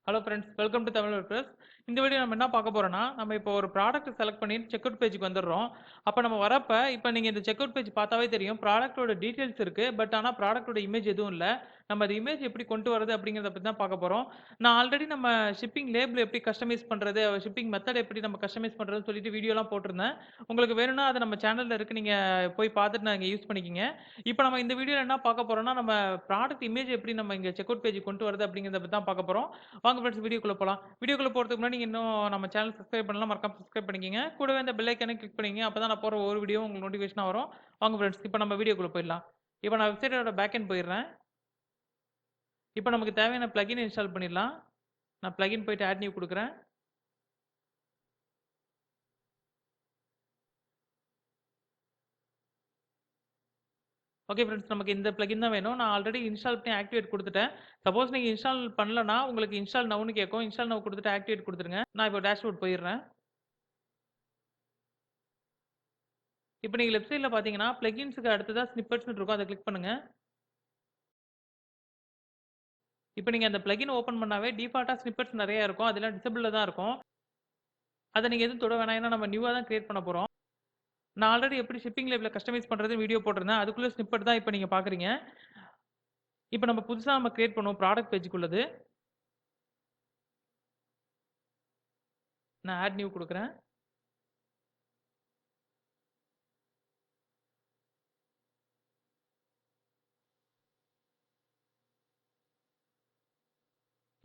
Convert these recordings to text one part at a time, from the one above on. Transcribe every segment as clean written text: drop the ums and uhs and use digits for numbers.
Hello friends, welcome to Tamilwordpress. இந்த video நம்ம என்ன பார்க்க போறோம்னா, நம்ம இப்போ ஒரு ப்ராடக்ட் செலக்ட் பண்ணி செக் அவுட் பேஜ்க்கு வந்துடுறோம். அப்போ நம்ம வரப்ப இப்போ நீங்க இந்த செக் அவுட் பேஜ் பார்த்தாவே தெரியும். ப்ராடக்ட்டோட டீடைல்ஸ் இருக்கு. பட் ஆனா ப்ராடக்ட்டோட இமேஜ் எதுவும் இல்ல. நம்ம அந்த இமேஜ் எப்படி கொண்டு வரது அப்படிங்கிறத பத்தி தான் பார்க்க போறோம். நான் ஆல்ரெடி நம்ம ஷிப்பிங் லேபிள் எப்படி கஸ்டமைஸ் பண்றது, ஷிப்பிங் மெத்தட் எப்படி நம்ம கஸ்டமைஸ் பண்றதுன்னு சொல்லிட்டு வீடியோலாம் போட்டிருந்தேன். உங்களுக்கு வேணும்னா அது நம்ம சேனல்ல இருக்கு. நீங்க போய் பார்த்துட்டு நீங்க யூஸ் பண்ணிக்கங்க. இப்போ நம்ம இந்த வீடியோல என்ன பார்க்க போறோம்னா, நம்ம ப்ராடக்ட் இமேஜ் எப்படி நம்ம இங்க செக் அவுட் பேஜ்க்கு கொண்டு வரது அப்படிங்கிறத பத்தி தான் பார்க்க போறோம். வாங்க ஃப்ரெண்ட்ஸ், வீடியோக்குள்ள போலாம். வீடியோக்குள்ள போறதுக்கு முன்னாடி நீங்க இன்னும் நம்ம சேனல் சப்ஸ்கிரைப் பண்ணலாம், மறக்காம சப்ஸ்கிரைப் பண்ணிக்கங்க. கூடவே இந்த பெல் ஐகானை கிளிக் பண்ணிக்கங்க. அப்பதான் நான் போற ஒவ்வொரு வீடியோ உங்களுக்கு நோட்டிஃபிகேஷனா வரும். வாங்க ஃப்ரெண்ட்ஸ், இப்போ நம்ம வீடியோக்குள்ள போயிடலாம். இப்போ நான் வெப்சைட்டோட பேக் எண்ட் போயிடுறேன். இப்போ நமக்கு தேவையான பிளகின் இன்ஸ்டால் பண்ணிடலாம். நான் பிளகின் போயிட்டு ஆட் நியூ கொடுக்குறேன். ஓகே ஃப்ரெண்ட்ஸ், நமக்கு இந்த பிளகின் தான் வேணும். நான் ஆல்ரெடி இன்ஸ்டால் பண்ணி ஆக்டிவேட் கொடுத்துட்டேன். சப்போஸ் நீங்க இன்ஸ்டால் பண்ணலனா உங்களுக்கு இன்ஸ்டால் நவுன்னு கேட்கும். இன்ஸ்டால் நவ் கொடுத்துட்டு ஆக்டிவேட் கொடுத்துருங்க. நான் இப்போ டேஷ்போர்ட் போயிடுறேன். இப்போ நீங்க லெஃப்ட் சைடில் பார்த்தீங்கன்னா பிளகின்ஸுக்கு அடுத்ததா ஸ்னிப்பெட்ஸ்னு இருக்கும். அதை கிளிக் பண்ணுங்க. இப்போ நீங்க அந்த பிளகின் ஓப்பன் பண்ணாவே டிஃபால்ட்டா ஸ்னிப்பெட்ஸ் நிறைய இருக்கும். அதெல்லாம் டிசபிள்ல தான் இருக்கும். அதை நீங்க எதுவும் தொட வேணாம். ஏன்னா நம்ம நியூவா தான் கிரியேட் பண்ண போறோம். நான் ஆல்ரெடி எப்படி ஷிப்பிங் லேபிள கஸ்டமைஸ் பண்றது வீடியோ போட்டிருந்தேன். அதுக்குள்ள ஸ்னிப்பெட் தான் இப்போ நீங்க பார்க்குறீங்க. இப்போ நம்ம புதுசா கிரியேட் பண்ணுவோம் ப்ராடக்ட் பேஜ்க்குள்ளது. நான் ஆட் நியூ கொடுக்குறேன்.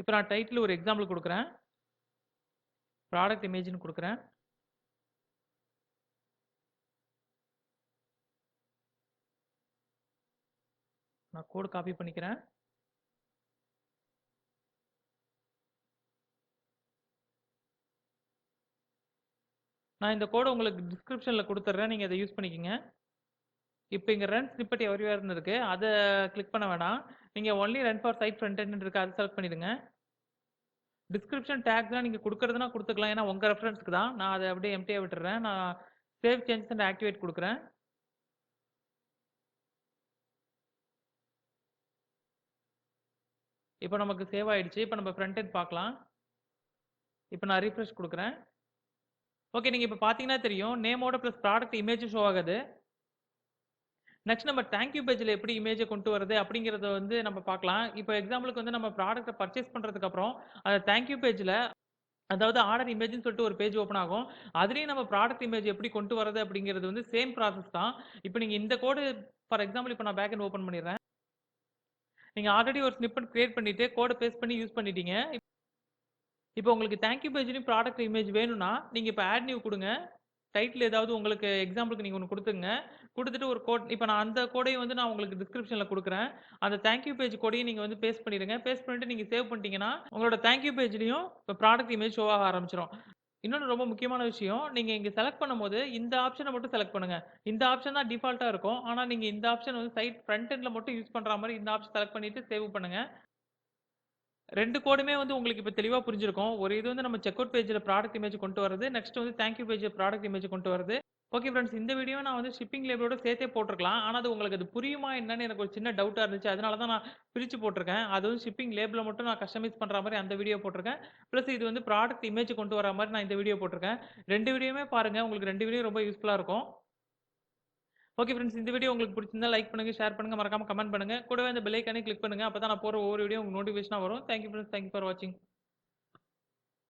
இப்போ நான் டைட்டில் ஒரு எக்ஸாம்பிள் கொடுக்குறேன். ப்ராடக்ட் இமேஜ்னு கொடுக்குறேன். நான் கோட் காப்பி பண்ணிக்கிறேன். நான் இந்த கோட உங்களுக்கு டிஸ்கிரிப்ஷன்ல கொடுத்துட்றேன். நீங்க அதை யூஸ் பண்ணிக்கங்க. இப்போ இங்க ரன் ஸ்னிப்பெட் எவரிவேர்னு இருக்கு. அதை கிளிக் பண்ண வேணாம். நீங்க only run for side front end இருக்கு. அதை செலக்ட் பண்ணிடுங்க. டிஸ்கிரிப்ஷன் டேக்ஸ்லாம் நீங்க கொடுக்கறதுனா கொடுத்துக்கலாம். ஏன்னா உங்க ரெஃபரன்ஸ்க்கு தான். நான் அதை அப்படியே எம்டியா விட்டுறேன். நான் சேவ் சேஞ்சஸ் அண்ட் ஆக்டிவேட் கொடுக்குறேன். இப்போ நமக்கு சேவ் ஆயிடுச்சு. இப்போ நம்ம ஃப்ரண்ட் எண்ட் பார்க்கலாம். இப்போ நான் ரீஃப்ரெஷ் கொடுக்குறேன். ஓகே, நீங்க இப்போ பார்த்தீங்கன்னா தெரியும். நேமோட ப்ளஸ் ப்ராடக்ட் இமேஜ் ஷோ ஆகுது. நெக்ஸ்ட் நம்ம தேங்க் யூ பேஜ்ல எப்படி இமேஜை கொண்டு வரது அப்படிங்கிறத நம்ம பார்க்கலாம். இப்போ எக்ஸாம்பிளுக்கு நம்ம ப்ராடக்ட்டை பர்ச்சேஸ் பண்றதுக்கு அப்புறம் அந்த தேங்க் யூ பேஜ்ல, அதாவது ஆர்டர் இமேஜ்னு சொல்லிட்டு ஒரு பேஜ் ஓப்பன் ஆகும். அதுலயும் நம்ம ப்ராடக்ட் இமேஜ் எப்படி கொண்டு வரது அப்படிங்கிறது சேம் ப்ராசஸ் தான். இப்போ நீங்க இந்த கோடு ஃபார் எக்ஸாம்பிள் இப்போ நான் பேக் எண்ட் ஓப்பன் பண்ணிடுறேன். நீங்க ஆல்ரெடி ஒரு ஸ்னிப்பெட் கிரியேட் பண்ணிட்டு கோட பேஸ்ட் பண்ணி யூஸ் பண்ணிட்டீங்க. இப்போ உங்களுக்கு தேங்க் யூ பேஜ்லயும் ப்ராடக்ட் இமேஜ் வேணும்னா நீங்க இப்போ ஆட் நியூ கொடுங்க. டைட்டில் ஏதாவது உங்களுக்கு எக்ஸாம்பிளுக்கு நீங்க ஒன்று கொடுத்துங்க. கொடுத்துட்டு ஒரு கோட், இப்போ நான் அந்த கோடையும் நான் உங்களுக்கு டிஸ்கிரிப்ஷன்ல கொடுக்குறேன். அந்த தேங்க் யூ பேஜ் கோடையும் நீங்க பேஸ்ட் பண்ணிடுங்க. பேஸ்ட் பண்ணிட்டு நீங்க சேவ் பண்ணிட்டீங்கன்னா உங்களோட தேங்க் யூ பேஜ்லயும் இப்போ ப்ராடக்ட் இமேஜ் ஷோ ஆக ஆரம்பிச்சிடும். இன்னொன்று ரொம்ப முக்கியமான விஷயம், நீங்க இங்க செலக்ட் பண்ணும்போது இந்த ஆப்ஷனை மட்டும் செலக்ட் பண்ணுங்க. இந்த ஆப்ஷன் தான் டிஃபால்ட்டா இருக்கும். ஆனா நீங்க இந்த ஆப்ஷன் சைட் ஃப்ரண்ட் எண்ட்ல மட்டும் யூஸ் பண்ற மாதிரி இந்த ஆப்ஷன் செலக்ட் பண்ணிட்டு சேவ் பண்ணுங்க. 2 கோடுமே உங்களுக்கு இப்ப தெளிவா புரிஞ்சிருக்கும். ஒரு இது நம்ம செக் அவுட் பேஜ்ல ப்ராடக்ட் இமேஜ் கொண்டு வரது. நெக்ஸ்ட் தேங்க் யூ பேஜ்ல ப்ராடக்ட் இமேஜ் கொண்டு வரது. ஓகே ஃபிரெண்ட்ஸ், இந்த வீடியோ நான் ஷிப்பிங் லேபிளோட சேர்த்தே போட்டுருக்கலாம். ஆனா அது உங்களுக்கு அது புரியுமா என்னன்னு எனக்கு ஒரு சின்ன டவுட்டா இருந்துச்சு. அதனால தான் நான் பிரிச்சு போட்டுருக்கேன். அது ஷிப்பிங் லேபிள மட்டும் நான் கஸ்டமைஸ் பண்ற மாதிரி அந்த வீடியோ போட்டுருக்கேன். பிளஸ் இது ப்ராடக்ட் இமேஜ் கொண்டு வர மாதிரி நான் இந்த வீடியோ போட்டுருக்கேன். 2 வீடியோவுமே பாருங்க. உங்களுக்கு 2 வீடியோ ரொம்ப யூஸ்ஃபுல்லா இருக்கும். ஓகே ஃபிரெண்ட்ஸ், இந்த வீடியோ உங்களுக்கு பிடிச்சிருந்தா லைக் பண்ணுங்க, ஷேர் பண்ணுங்க, மறக்காம கமெண்ட் பண்ணுங்க. கூடவே அந்த பெல் ஐகானை கிளிக் பண்ணுங்க. அப்பதான் நான் போற ஒவ்வொரு வீடியோ உங்களுக்கு நோட்டிஃபிகேஷனா வரும். Thank you friends. Thank you for வாட்சிங்.